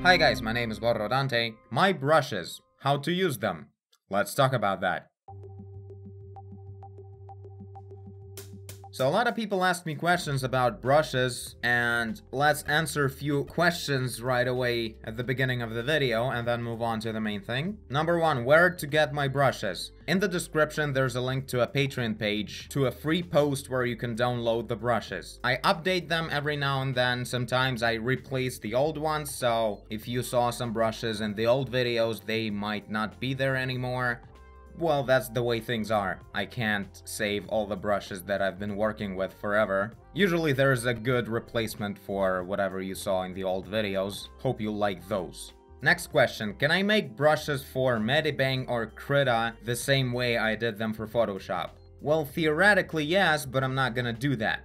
Hi guys, my name is Dante. My brushes, how to use them. Let's talk about that. So a lot of people ask me questions about brushes, and let's answer a few questions right away at the beginning of the video and then move on to the main thing. Number one, where to get my brushes? In the description there's a link to a Patreon page, to a free post where you can download the brushes. I update them every now and then, sometimes I replace the old ones, so if you saw some brushes in the old videos, they might not be there anymore. Well, that's the way things are. I can't save all the brushes that I've been working with forever. Usually there's a good replacement for whatever you saw in the old videos. Hope you like those. Next question, can I make brushes for Medibang or Krita the same way I did them for Photoshop? Well, theoretically yes, but I'm not gonna do that.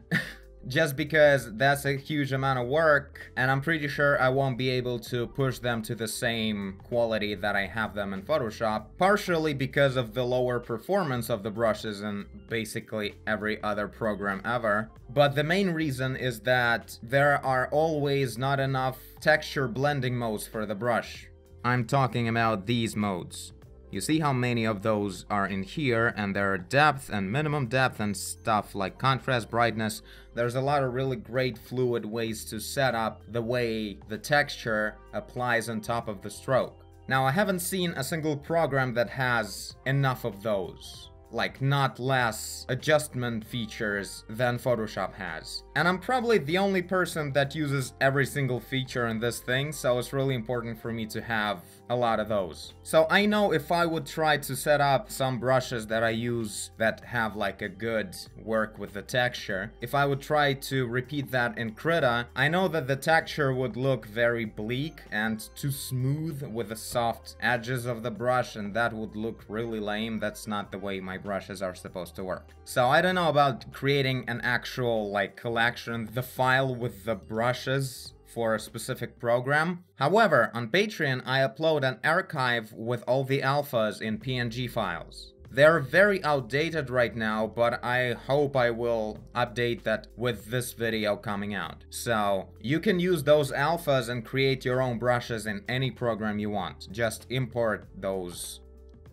Just because that's a huge amount of work, and I'm pretty sure I won't be able to push them to the same quality that I have them in Photoshop, partially because of the lower performance of the brushes in basically every other program ever. But the main reason is that there are always not enough texture blending modes for the brush. I'm talking about these modes. You see how many of those are in here, and there are depth and minimum depth and stuff like contrast, brightness. There's a lot of really great fluid ways to set up the way the texture applies on top of the stroke. Now, I haven't seen a single program that has enough of those. Like, not less adjustment features than Photoshop has. And I'm probably the only person that uses every single feature in this thing, so it's really important for me to have a lot of those. So I know if I would try to set up some brushes that I use that have like a good work with the texture, if I would try to repeat that in Krita, I know that the texture would look very bleak and too smooth with the soft edges of the brush, and that would look really lame. That's not the way my brushes are supposed to work. So I don't know about creating an actual like collection, the file with the brushes for a specific program. However, on Patreon I upload an archive with all the alphas in PNG files. They're very outdated right now, but I hope I will update that with this video coming out. So you can use those alphas and create your own brushes in any program you want. Just import those.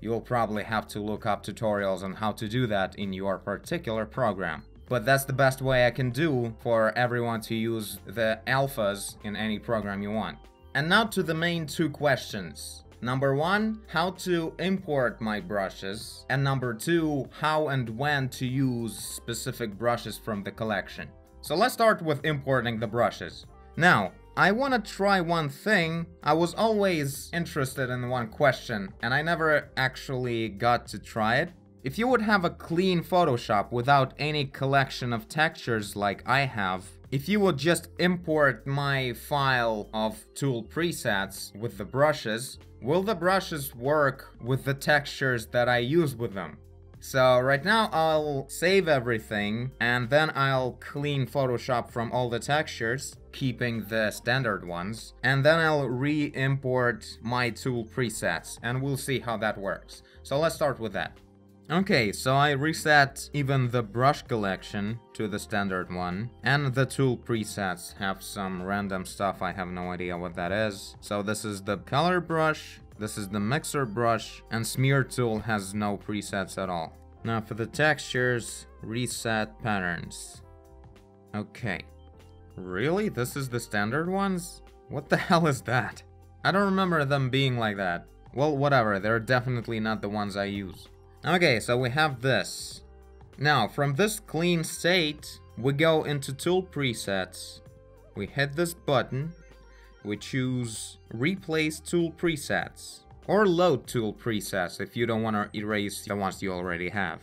You'll probably have to look up tutorials on how to do that in your particular program. But that's the best way I can do for everyone to use the alphas in any program you want. And now to the main two questions. Number one, how to import my brushes. And number two, how and when to use specific brushes from the collection. So let's start with importing the brushes. Now, I want to try one thing. I was always interested in one question, and I never actually got to try it. If you would have a clean Photoshop without any collection of textures like I have, if you would just import my file of tool presets with the brushes, will the brushes work with the textures that I use with them? So right now I'll save everything, and then I'll clean Photoshop from all the textures, keeping the standard ones, and then I'll re-import my tool presets, and we'll see how that works. So let's start with that. Okay, so I reset even the brush collection to the standard one, and the tool presets have some random stuff, I have no idea what that is. So this is the color brush, this is the mixer brush, and smear tool has no presets at all. Now for the textures, reset patterns. Okay. Really? This is the standard ones? What the hell is that? I don't remember them being like that. Well, whatever, they're definitely not the ones I use. Okay, so we have this. Now, from this clean state, we go into tool presets. We hit this button. We choose replace tool presets, or load tool presets if you don't want to erase the ones you already have.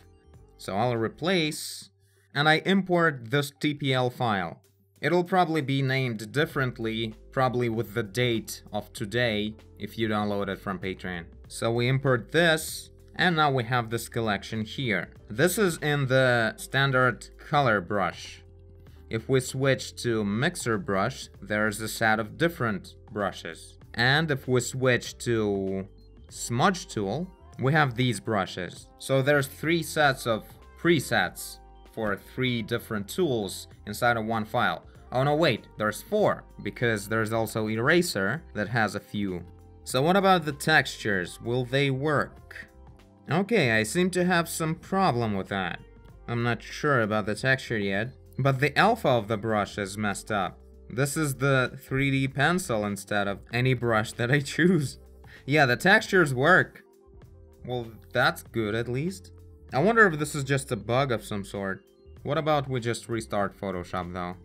So I'll replace, and I import this TPL file. It'll probably be named differently, probably with the date of today, if you download it from Patreon. So we import this, and now we have this collection here. This is in the standard color brush. If we switch to mixer brush, there's a set of different brushes. And if we switch to smudge tool, we have these brushes. So there's 3 sets of presets for 3 different tools inside of one file. Oh no, wait, there's 4, because there's also eraser that has a few. So what about the textures? Will they work? Okay, I seem to have some problem with that. I'm not sure about the texture yet, but the alpha of the brush is messed up. This is the 3D pencil instead of any brush that I choose. Yeah, the textures work. Well, that's good at least. I wonder if this is just a bug of some sort. What about we just restart Photoshop though?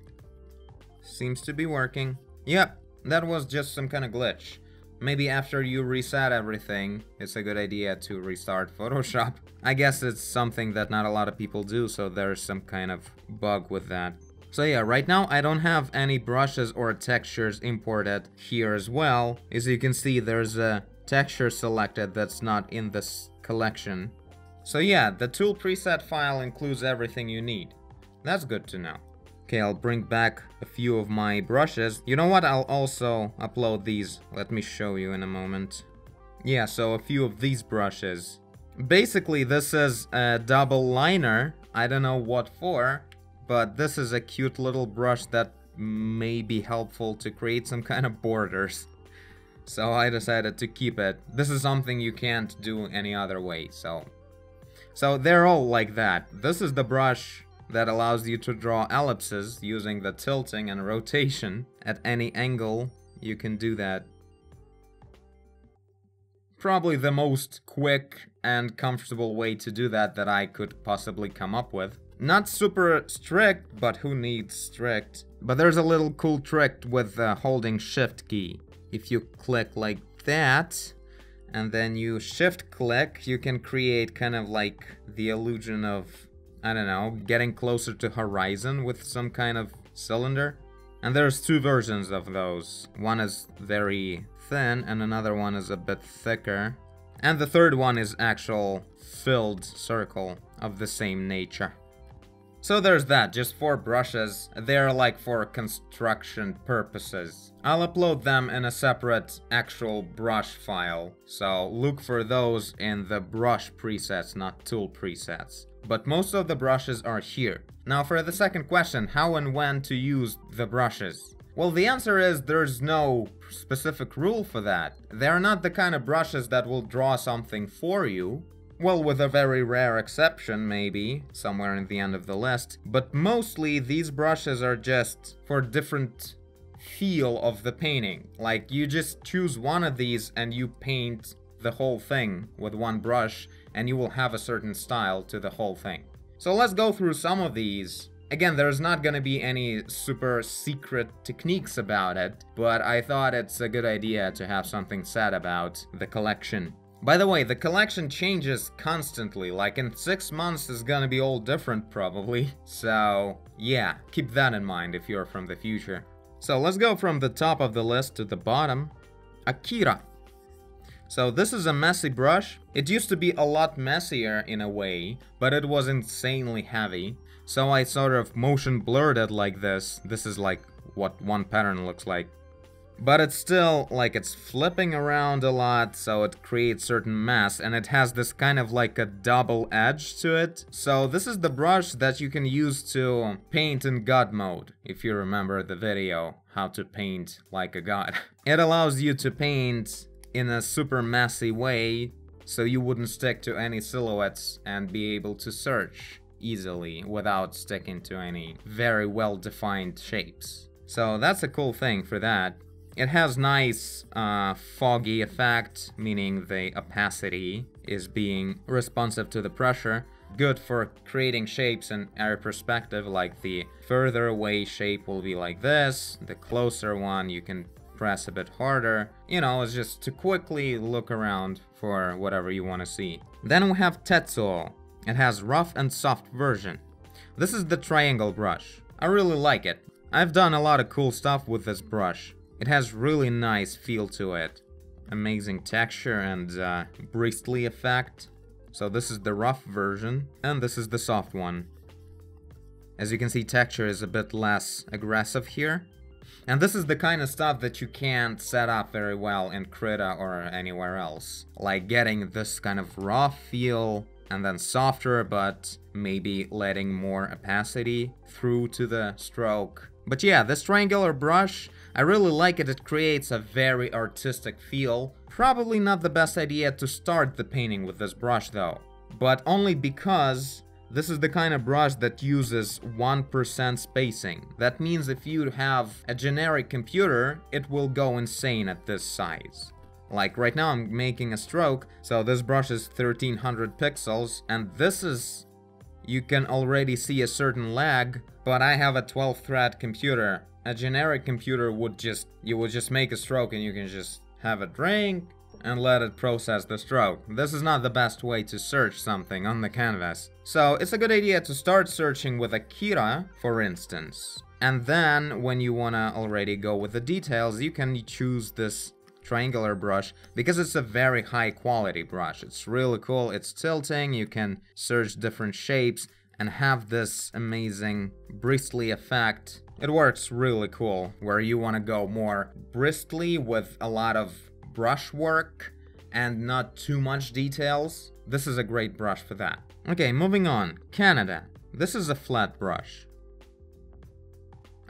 Seems to be working. Yep, that was just some kind of glitch. Maybe after you reset everything, it's a good idea to restart Photoshop. I guess it's something that not a lot of people do, so there's some kind of bug with that. So yeah, right now I don't have any brushes or textures imported here as well. As you can see, there's a texture selected that's not in this collection. So yeah, the tool preset file includes everything you need. That's good to know. Okay, I'll bring back a few of my brushes. You know what? I'll also upload these. Let me show you in a moment. Yeah, so a few of these brushes. Basically, this is a double liner. I don't know what for, but this is a cute little brush that may be helpful to create some kind of borders. So I decided to keep it. This is something you can't do any other way, so they're all like that. This is the brush that allows you to draw ellipses using the tilting and rotation. At any angle, you can do that. Probably the most quick and comfortable way to do that I could possibly come up with. Not super strict, but who needs strict? But there's a little cool trick with holding Shift key. If you click like that, and then you shift click, you can create kind of like the illusion of, I don't know, getting closer to horizon with some kind of cylinder. And there's 2 versions of those. One is very thin and another one is a bit thicker. And the third one is actual filled circle of the same nature. So there's that, just 4 brushes. They're like for construction purposes. I'll upload them in a separate actual brush file, so look for those in the brush presets, not tool presets. But most of the brushes are here. Now for the second question, how and when to use the brushes? Well, the answer is there's no specific rule for that. They're not the kind of brushes that will draw something for you. Well, with a very rare exception, maybe, somewhere in the end of the list. But mostly, these brushes are just for different feel of the painting. Like, you just choose one of these and you paint the whole thing with one brush, and you will have a certain style to the whole thing. So let's go through some of these. Again, there's not gonna be any super secret techniques about it, but I thought it's a good idea to have something said about the collection. By the way, the collection changes constantly, like in 6 months is gonna be all different probably. So yeah, keep that in mind if you're from the future. So let's go from the top of the list to the bottom. Akira. So this is a messy brush. It used to be a lot messier in a way, but it was insanely heavy. So I sort of motion blurred it like this. This is like what one pattern looks like. But it's still, like, it's flipping around a lot, so it creates certain mess, and it has this kind of like a double edge to it. So this is the brush that you can use to paint in God mode, if you remember the video, how to paint like a god. It allows you to paint in a super messy way, so you wouldn't stick to any silhouettes and be able to search easily without sticking to any very well-defined shapes. So that's a cool thing for that. It has nice foggy effect, meaning the opacity is being responsive to the pressure. Good for creating shapes in air perspective, like the further away shape will be like this, the closer one you can press a bit harder. You know, it's just to quickly look around for whatever you want to see. Then we have Tetsuo. It has rough and soft version. This is the triangle brush. I really like it. I've done a lot of cool stuff with this brush. It has really nice feel to it. Amazing texture and bristly effect. So this is the rough version, and this is the soft one. As you can see, texture is a bit less aggressive here. And this is the kind of stuff that you can't set up very well in Krita or anywhere else. Like getting this kind of raw feel, and then softer, but maybe letting more opacity through to the stroke. But yeah, this triangular brush, I really like it. It creates a very artistic feel. Probably not the best idea to start the painting with this brush though, but only because this is the kind of brush that uses 1% spacing. That means if you have a generic computer, it will go insane at this size. Like right now I'm making a stroke, so this brush is 1300 pixels, and this is... you can already see a certain lag, but I have a 12-thread computer. A generic computer would just... you would just make a stroke and you can just have a drink and let it process the stroke. This is not the best way to search something on the canvas. So it's a good idea to start searching with a Krita, for instance. And then when you wanna already go with the details, you can choose this triangular brush because it's a very high quality brush. It's really cool, it's tilting, you can search different shapes and have this amazing bristly effect. It works really cool where you want to go more bristly with a lot of brush work and not too much details. This is a great brush for that. Okay, moving on. Canada. This is a flat brush.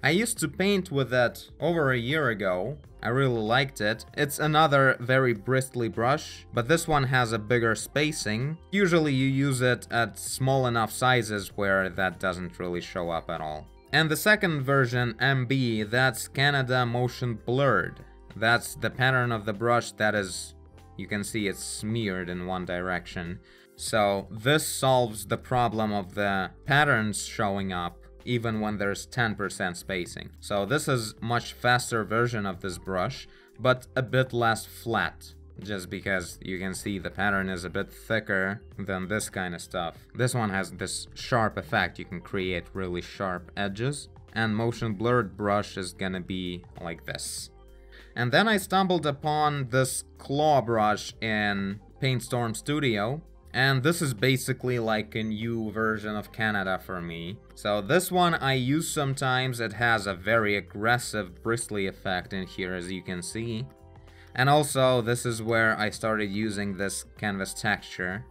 I used to paint with that over a year ago. I really liked it. It's another very bristly brush, but this one has a bigger spacing. Usually you use it at small enough sizes where that doesn't really show up at all. And the second version, MB, that's Canada Motion Blurred. That's the pattern of the brush that is, you can see it's smeared in one direction. So this solves the problem of the patterns showing up even when there's 10% spacing. So this is much faster version of this brush, but a bit less flat, just because you can see the pattern is a bit thicker than this kind of stuff. This one has this sharp effect, you can create really sharp edges, and motion blurred brush is gonna be like this. And then I stumbled upon this claw brush in PaintStorm Studio. And this is basically like a new version of Canada for me. So this one I use sometimes. It has a very aggressive bristly effect in here, as you can see. And also this is where I started using this canvas texture.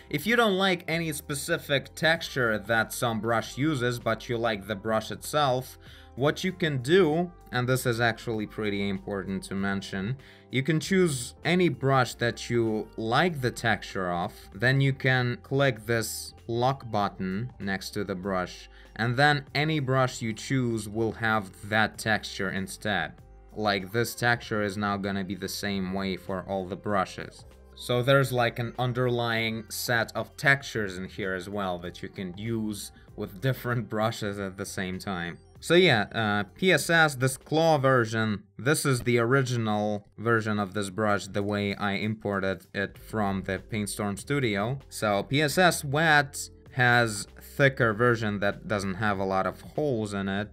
If you don't like any specific texture that some brush uses, but you like the brush itself, what you can do, and this is actually pretty important to mention, you can choose any brush that you like the texture of, then you can click this lock button next to the brush, and then any brush you choose will have that texture instead. Like this texture is now gonna be the same way for all the brushes. So there's like an underlying set of textures in here as well that you can use with different brushes at the same time. So yeah, PSS, this claw version, this is the original version of this brush, the way I imported it from the PaintStorm Studio. So PSS Wet has thicker version that doesn't have a lot of holes in it,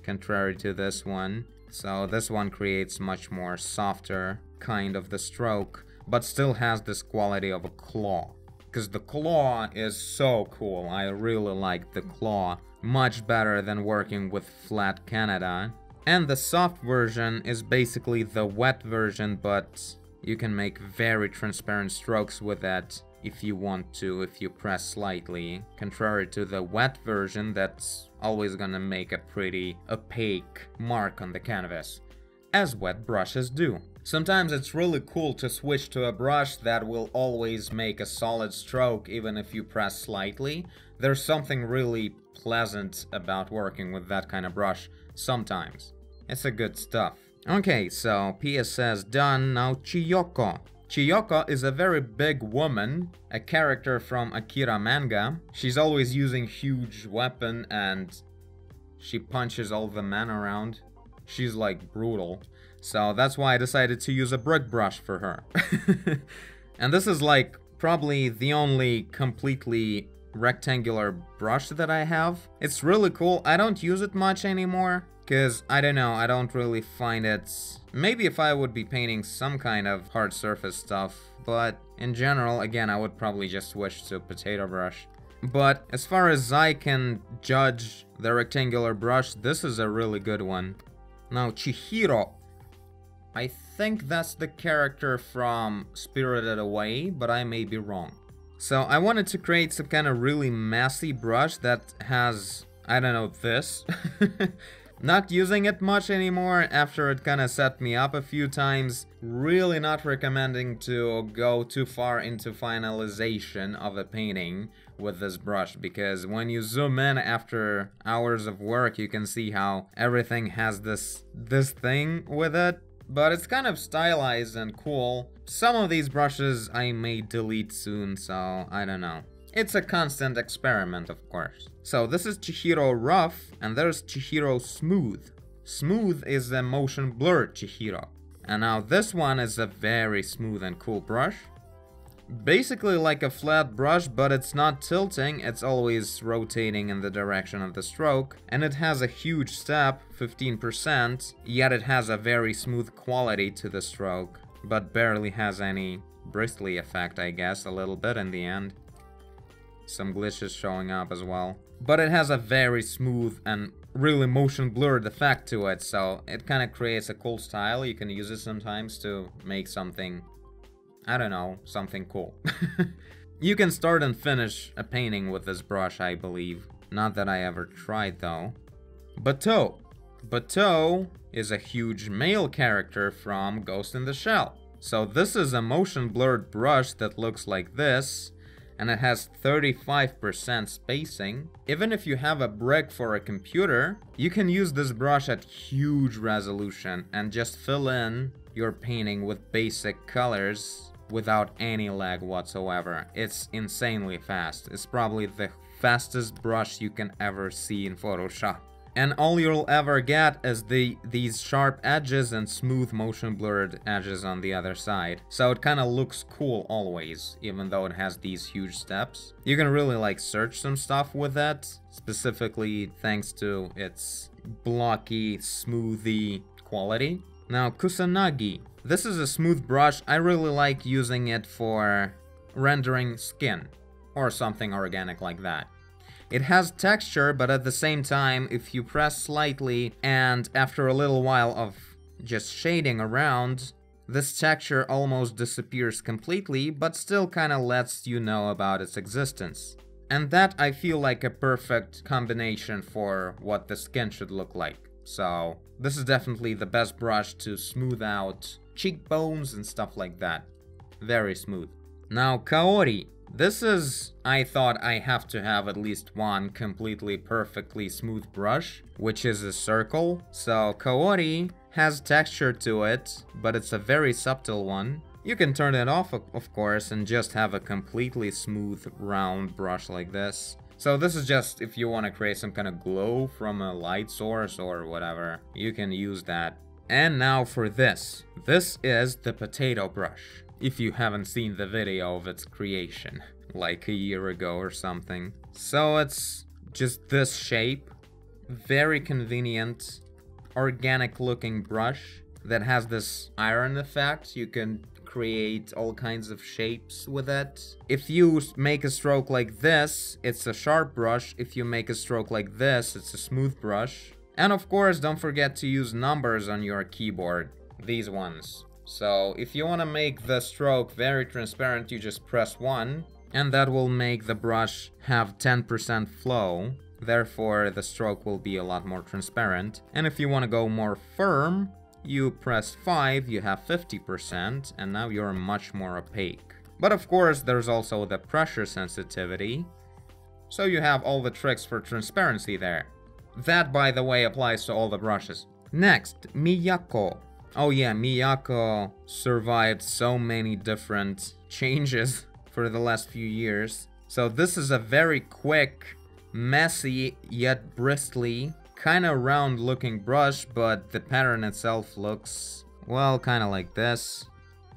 contrary to this one. So this one creates much more softer kind of the stroke, but still has this quality of a claw. Because the claw is so cool, I really like the claw. Much better than working with flat Canada. And the soft version is basically the wet version, but you can make very transparent strokes with that if you want to, if you press slightly. Contrary to the wet version, that's always gonna make a pretty opaque mark on the canvas, as wet brushes do. Sometimes it's really cool to switch to a brush that will always make a solid stroke even if you press slightly. There's something really pleasant about working with that kind of brush sometimes. It's a good stuff. Okay, so PSS done, now Chiyoko. Chiyoko is a very big woman, a character from Akira manga. She's always using huge weapon and she punches all the men around. She's like brutal. So that's why I decided to use a brick brush for her. And this is like probably the only completely rectangular brush that I have. It's really cool. I don't use it much anymore because I don't know, I don't really find it. Maybe if I would be painting some kind of hard surface stuff, but in general, again, I would probably just switch to potato brush. But as far as I can judge the rectangular brush, this is a really good one. Now Chihiro, I think that's the character from Spirited Away, but I may be wrong. So I wanted to create some kind of really messy brush that has, I don't know, this. Not using it much anymore after it kind of set me up a few times. Really not recommending to go too far into finalization of a painting with this brush, because when you zoom in after hours of work, you can see how everything has this thing with it. But it's kind of stylized and cool. Some of these brushes I may delete soon, so I don't know. It's a constant experiment, of course. So this is Chihiro Rough, and there's Chihiro Smooth. Smooth is the motion blurred Chihiro. And now this one is a very smooth and cool brush. Basically like a flat brush, but it's not tilting, it's always rotating in the direction of the stroke. And it has a huge step, 15%, yet it has a very smooth quality to the stroke, but barely has any bristly effect, I guess, a little bit in the end. Some glitches showing up as well. But it has a very smooth and really motion blurred effect to it, so it kind of creates a cool style. You can use it sometimes to make something, I don't know, something cool. You can start and finish a painting with this brush, I believe. Not that I ever tried though. Bateau. Bateau is a huge male character from Ghost in the Shell. So this is a motion blurred brush that looks like this, and it has 35% spacing. Even if you have a brick for a computer, you can use this brush at huge resolution and just fill in your painting with basic colors without any lag whatsoever. It's insanely fast. It's probably the fastest brush you can ever see in Photoshop. And all you'll ever get is these sharp edges and smooth motion blurred edges on the other side. So it kind of looks cool always, even though it has these huge steps. You can really like search some stuff with it, specifically thanks to its blocky, smoothy quality. Now Kusanagi. This is a smooth brush. I really like using it for rendering skin or something organic like that. It has texture, but at the same time, if you press slightly and after a little while of just shading around, this texture almost disappears completely, but still kind of lets you know about its existence. And that I feel like a perfect combination for what the skin should look like. So this is definitely the best brush to smooth out cheekbones and stuff like that. Very smooth. Now Kaori. This is, I thought I have to have at least one completely perfectly smooth brush, which is a circle. So Kaori has texture to it, but it's a very subtle one. You can turn it off, of course, and just have a completely smooth round brush like this. So this is just if you want to create some kind of glow from a light source or whatever, you can use that. And now for this. This is the potato brush. If you haven't seen the video of its creation, like a year ago or something. So it's just this shape, very convenient, organic looking brush that has this iron effect. You can create all kinds of shapes with it. If you make a stroke like this, it's a sharp brush. If you make a stroke like this, it's a smooth brush. And of course, don't forget to use numbers on your keyboard, these ones. So if you want to make the stroke very transparent, you just press 1, and that will make the brush have 10% flow. Therefore, the stroke will be a lot more transparent. And if you want to go more firm, you press 5, you have 50%, and now you're much more opaque. But of course, there's also the pressure sensitivity. So you have all the tricks for transparency there. That, by the way, applies to all the brushes. Next, Miyako. Oh yeah, Miyako survived so many different changes for the last few years. So this is a very quick, messy, yet bristly, kind of round looking brush, but the pattern itself looks, well, kind of like this.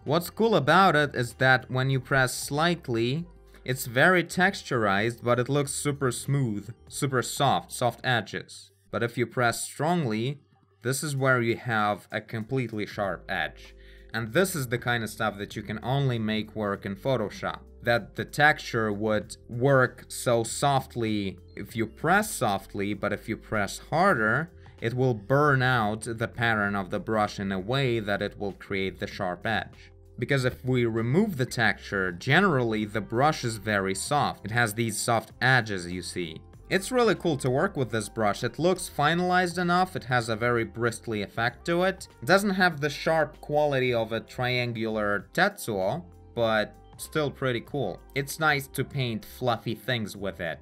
What's cool about it is that when you press slightly, it's very texturized, but it looks super smooth, super soft edges. But if you press strongly, this is where you have a completely sharp edge. And this is the kind of stuff that you can only make work in Photoshop. That the texture would work so softly if you press softly, but if you press harder, it will burn out the pattern of the brush in a way that it will create the sharp edge. Because if we remove the texture, generally the brush is very soft. It has these soft edges, you see. It's really cool to work with this brush. It looks finalized enough, it has a very bristly effect to it. It doesn't have the sharp quality of a triangular Tetsuo, but still pretty cool. It's nice to paint fluffy things with it,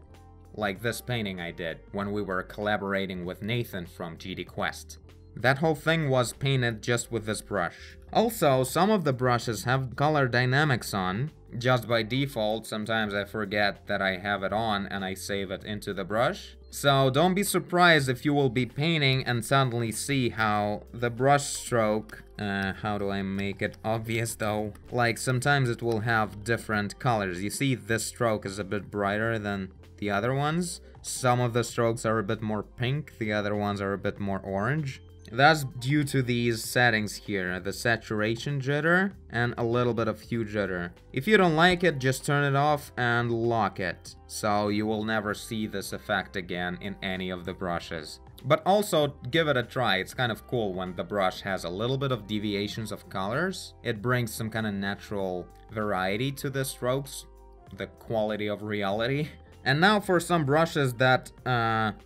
like this painting I did when we were collaborating with Nathan from GD Quest. That whole thing was painted just with this brush. Also, some of the brushes have color dynamics on, just by default. Sometimes I forget that I have it on and I save it into the brush. So don't be surprised if you will be painting and suddenly see how the brush stroke, how do I make it obvious though? Like sometimes it will have different colors. You see this stroke is a bit brighter than the other ones. Some of the strokes are a bit more pink, the other ones are a bit more orange. That's due to these settings here, the saturation jitter and a little bit of hue jitter. If you don't like it, just turn it off and lock it, so you will never see this effect again in any of the brushes. But also, give it a try. It's kind of cool when the brush has a little bit of deviations of colors. It brings some kind of natural variety to the strokes, the quality of reality. And now for some brushes that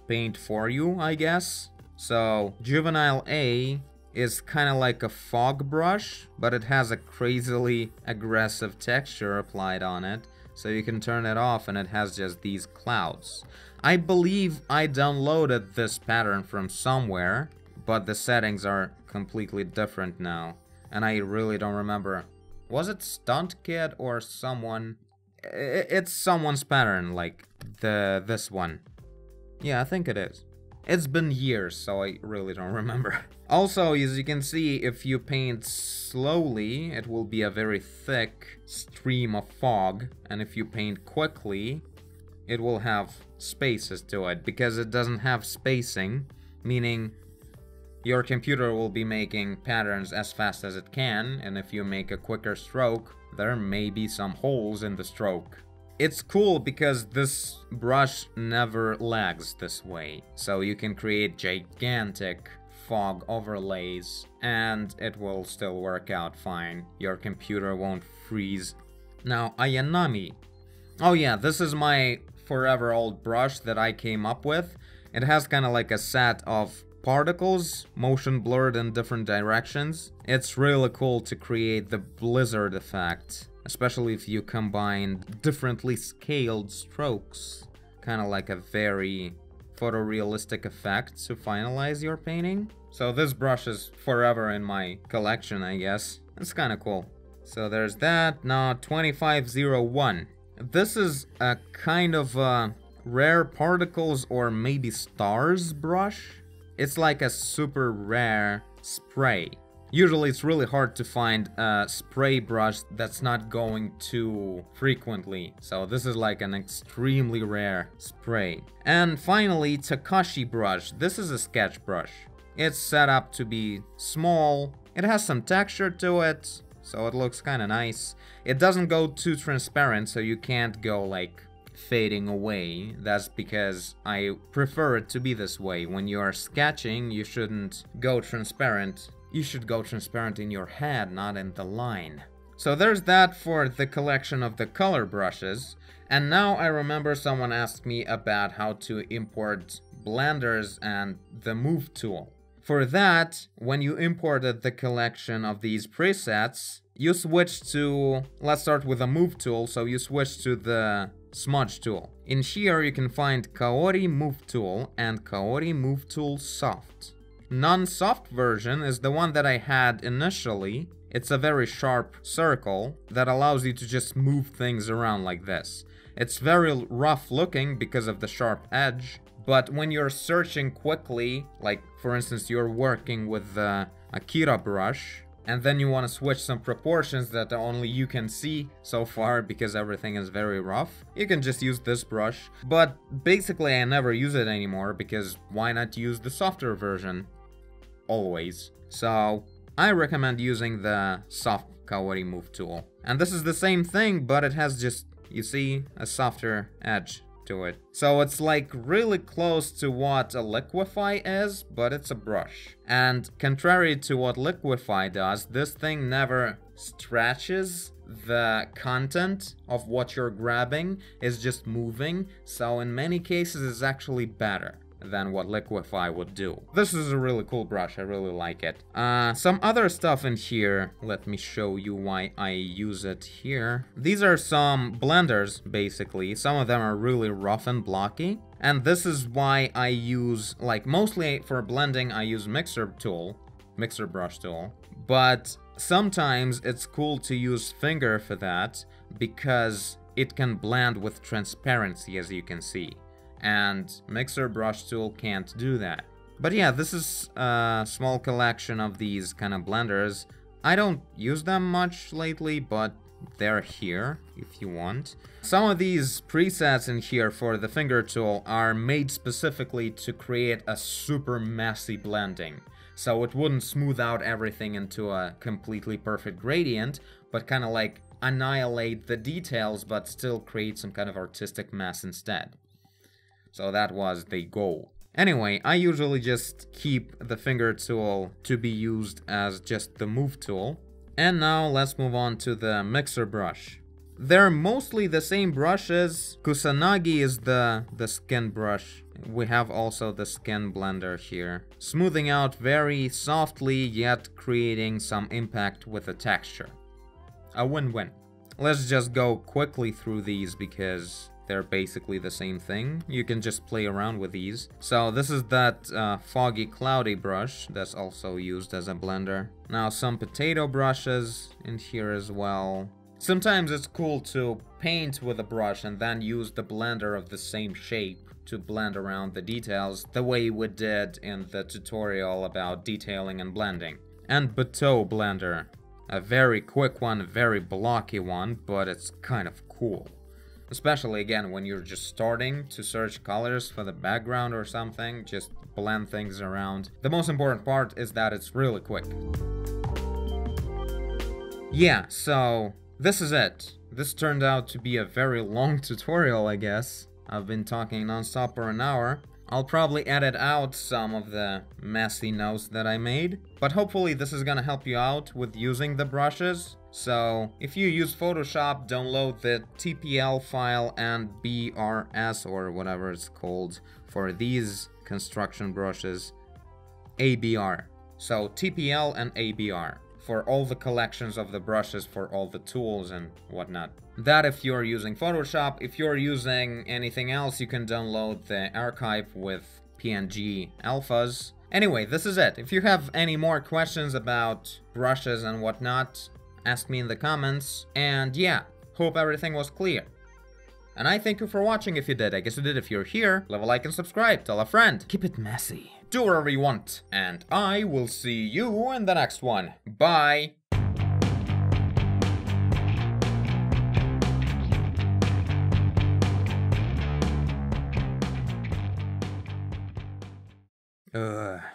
paint for you, I guess. So, Juvenile A is kind of like a fog brush, but it has a crazily aggressive texture applied on it. So you can turn it off and it has just these clouds. I believe I downloaded this pattern from somewhere, but the settings are completely different now. And I really don't remember. Was it Stunt Kid or someone? It's someone's pattern, like this one. Yeah, I think it is. It's been years, so I really don't remember. Also, as you can see, if you paint slowly, it will be a very thick stream of fog. And if you paint quickly, it will have spaces to it. Because it doesn't have spacing, meaning your computer will be making patterns as fast as it can. And if you make a quicker stroke, there may be some holes in the stroke. It's cool because this brush never lags this way, so you can create gigantic fog overlays and it will still work out fine. Your computer won't freeze. Now, Ayanami. Oh yeah, this is my forever old brush that I came up with. It has kind of like a set of particles, motion blurred in different directions. It's really cool to create the blizzard effect. Especially if you combine differently scaled strokes. Kind of like a very photorealistic effect to finalize your painting. So this brush is forever in my collection, I guess. It's kind of cool. So there's that. Now 2501. This is a kind of rare particles or maybe stars brush. It's like a super rare spray. Usually it's really hard to find a spray brush that's not going too frequently. So this is like an extremely rare spray. And finally, Takashi brush. This is a sketch brush. It's set up to be small. It has some texture to it, so it looks kind of nice. It doesn't go too transparent, so you can't go like fading away. That's because I prefer it to be this way. When you are sketching, you shouldn't go transparent. You should go transparent in your head, not in the line. So there's that for the collection of the color brushes. And now I remember someone asked me about how to import blenders and the move tool. For that, when you imported the collection of these presets, you switch to, let's start with the move tool, so you switch to the smudge tool. In here you can find Kaori move tool and Kaori move tool soft. Non-soft version is the one that I had initially. It's a very sharp circle that allows you to just move things around like this. It's very rough looking because of the sharp edge, but when you're searching quickly, like for instance you're working with the Akira brush, and then you want to switch some proportions that only you can see so far because everything is very rough, you can just use this brush. But basically I never use it anymore because why not use the softer version? Always. So I recommend using the soft Kaori move tool. And this is the same thing, but it has just, you see, a softer edge to it. So it's like really close to what a liquify is, but it's a brush. And contrary to what liquify does, this thing never stretches the content of what you're grabbing, is just moving, so in many cases it's actually better than what Liquify would do. This is a really cool brush, I really like it. Some other stuff in here, let me show you why I use it here. These are some blenders, basically. Some of them are really rough and blocky. And this is why I use, like, mostly for blending, I use mixer brush tool. But sometimes it's cool to use finger for that, because it can blend with transparency, as you can see. And mixer brush tool can't do that. But yeah, this is a small collection of these kind of blenders. I don't use them much lately, but they're here if you want. Some of these presets in here for the finger tool are made specifically to create a super messy blending. So it wouldn't smooth out everything into a completely perfect gradient, but kind of like annihilate the details, but still create some kind of artistic mess instead. So that was the goal. Anyway, I usually just keep the finger tool to be used as just the move tool. And now let's move on to the mixer brush. They're mostly the same brushes. Kusanagi is the skin brush. We have also the skin blender here. Smoothing out very softly, yet creating some impact with the texture. A win-win. Let's just go quickly through these because they're basically the same thing. You can just play around with these. So this is that foggy cloudy brush that's also used as a blender. Now some potato brushes in here as well. Sometimes it's cool to paint with a brush and then use the blender of the same shape to blend around the details, the way we did in the tutorial about detailing and blending. And Bateau blender. A very quick one, a very blocky one, but it's kind of cool. Especially, again, when you're just starting to search colors for the background or something, just blend things around. The most important part is that it's really quick. Yeah, so this is it. This turned out to be a very long tutorial, I guess. I've been talking non-stop for an hour. I'll probably edit out some of the messy notes that I made, but hopefully this is gonna help you out with using the brushes. So if you use Photoshop, download the TPL file and BRS or whatever it's called for these construction brushes, ABR. So TPL and ABR for all the collections of the brushes for all the tools and whatnot. That if you're using Photoshop. If you're using anything else, you can download the archive with PNG alphas. Anyway, this is it. If you have any more questions about brushes and whatnot, ask me in the comments. And yeah, hope everything was clear. And I thank you for watching if you did. I guess you did if you're here. Leave a like and subscribe. Tell a friend. Keep it messy. Do whatever you want. And I will see you in the next one. Bye.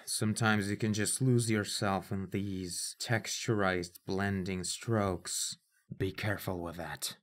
Sometimes you can just lose yourself in these texturized blending strokes. Be careful with that.